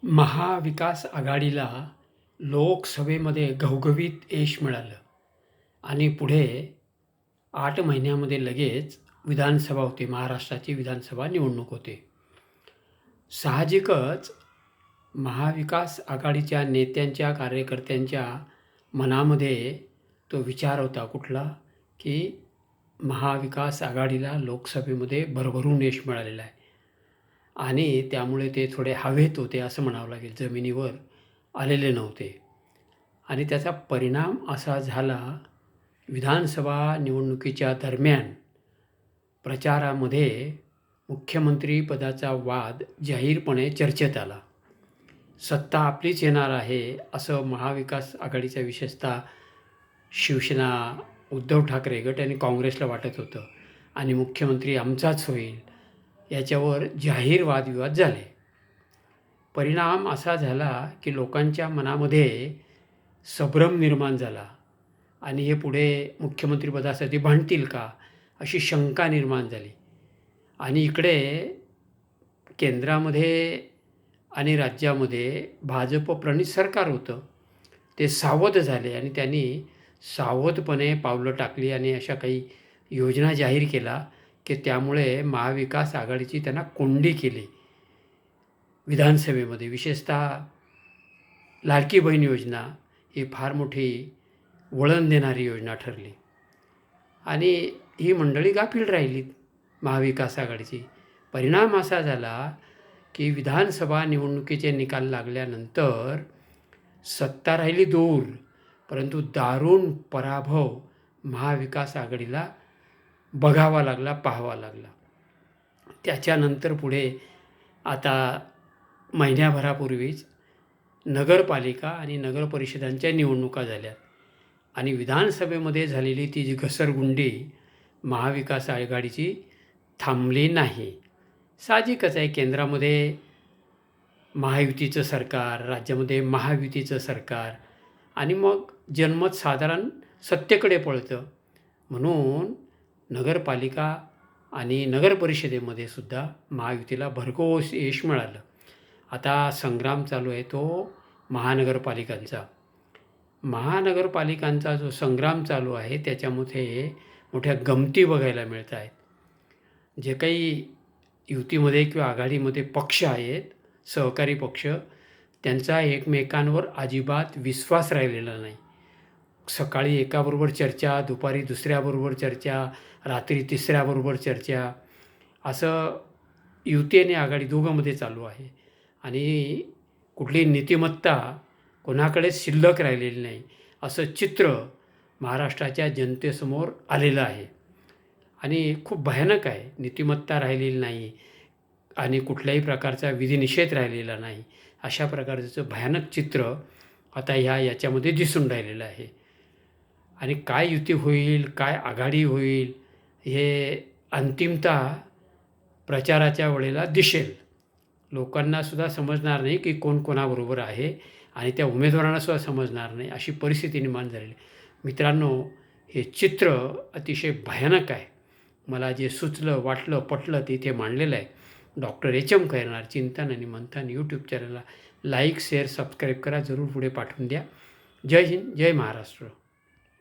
महाविकास आघाडीला लोकसभेमध्ये घवघवीत यश मिळालं आणि पुढे 8 महिन्यामध्ये लगेच विधानसभा होती. महाराष्ट्राची विधानसभा निवडणूक होते. साहजिकच महाविकास आघाडीच्या नेत्यांच्या, कार्यकर्त्यांच्या मनामध्ये तो विचार होता कुठला, की महाविकास आघाडीला लोकसभेमध्ये भरभरून यश मिळालेलं आहे आणि त्यामुळे ते थोडे हवेत होते असं म्हणावं लागेल, जमिनीवर आलेले नव्हते. आणि त्याचा परिणाम असा झाला, विधानसभा निवडणुकीच्या दरम्यान प्रचारामध्ये मुख्यमंत्रीपदाचा वाद जाहीरपणे चर्चेत आला. सत्ता आपलीच येणार आहे असं महाविकास आघाडीचा, विशेषतः शिवसेना, उद्धव ठाकरे गट आणि काँग्रेसला वाटत होतं आणि मुख्यमंत्री आमचाच होईल याच्यावर जाहीर वादविवाद झाले. परिणाम असा झाला की लोकांच्या मनामध्ये संभ्रम निर्माण झाला आणि हे पुढे मुख्यमंत्रीपदासाठी भांडतील का अशी शंका निर्माण झाली. आणि इकडे केंद्रामध्ये आणि राज्यामध्ये भाजप प्रणित सरकार होतं. ते सावध झाले आणि त्यांनी सावधपणे पावलं टाकली आणि अशा काही योजना जाहीर केला की त्यामुळे महाविकास आघाडीची त्यांना कोंडी केली. विधानसभेमध्ये विशेषतः लाडकी बहीण योजना ही फार मोठी वळण देणारी योजना ठरली आणि ही मंडळी गाफील राहिली महाविकास आघाडीची. परिणाम असा झाला की विधानसभा निवडणुकीचे निकाल लागल्यानंतर सत्ता राहिली दूर, परंतु दारुण पराभव महाविकास आघाडीला बघावा लागला, पाहावा लागला. त्याच्यानंतर पुढे आता महिन्याभरापूर्वीच नगरपालिका आणि नगरपरिषदांच्या निवडणुका झाल्या आणि विधानसभेमध्ये झालेली ती जी घसरगुंडी महाविकास आघाडीची थांबली नाही. साहजिकच आहे, केंद्रामध्ये महायुतीचं सरकार, राज्यामध्ये महायुतीचं सरकार आणि मग जनमत साधारण सत्तेकडे पळतं. म्हणून नगरपालिका आणि नगरपरिषदेमध्ये सुद्धा महायुतीला भरघोस यश मिळालं. आता संग्राम चालू आहे तो महानगरपालिकांचा. महानगरपालिकांचा जो संग्राम चालू आहे त्याच्यामध्ये मोठ्या गमती बघायला मिळत आहेत. जे काही युतीमध्ये किंवा आघाडीमध्ये पक्ष आहेत, सहकारी पक्ष, त्यांचा एकमेकांवर अजिबात विश्वास राहिलेला नाही. सकाळी एकाबरोबर चर्चा, दुपारी दुसऱ्याबरोबर चर्चा, रात्री तिसऱ्याबरोबर चर्चा, असं युती आणि आघाडी दोघांमध्ये चालू आहे आणि कुठली नीतिमत्ता कोणाकडे शिल्लक राहिलेली नाही असं चित्र महाराष्ट्राच्या जनतेसमोर आलेलं आहे आणि खूप भयानक आहे. नीतिमत्ता राहिलेली नाही आणि कुठल्याही प्रकारचा विधिनिषेध राहिलेला नाही, अशा प्रकारचं भयानक चित्र आता याच्यामध्ये दिसून राहिलेलं आहे. आणि काय युती होईल, काय आघाडी होईल, हे अंतिमतः प्रचाराच्या वेळेला दिसेल. लोकांनासुद्धा समजणार नाही की कोण कोणाबरोबर आहे आणि त्या उमेदवारांनासुद्धा समजणार नाही, अशी परिस्थिती निर्माण झालेली. मित्रांनो, हे चित्र अतिशय भयानक आहे. मला जे सुचलं, वाटलं, पटलं ते इथे मांडलेलं आहे. Doctor HM. खैरनार, चिंतन आणि मंथन यूट्यूब चॅनलला लाईक, शेअर, सबस्क्राईब करा. जरूर पुढे पाठवून द्या. जय हिंद, जय महाराष्ट्र.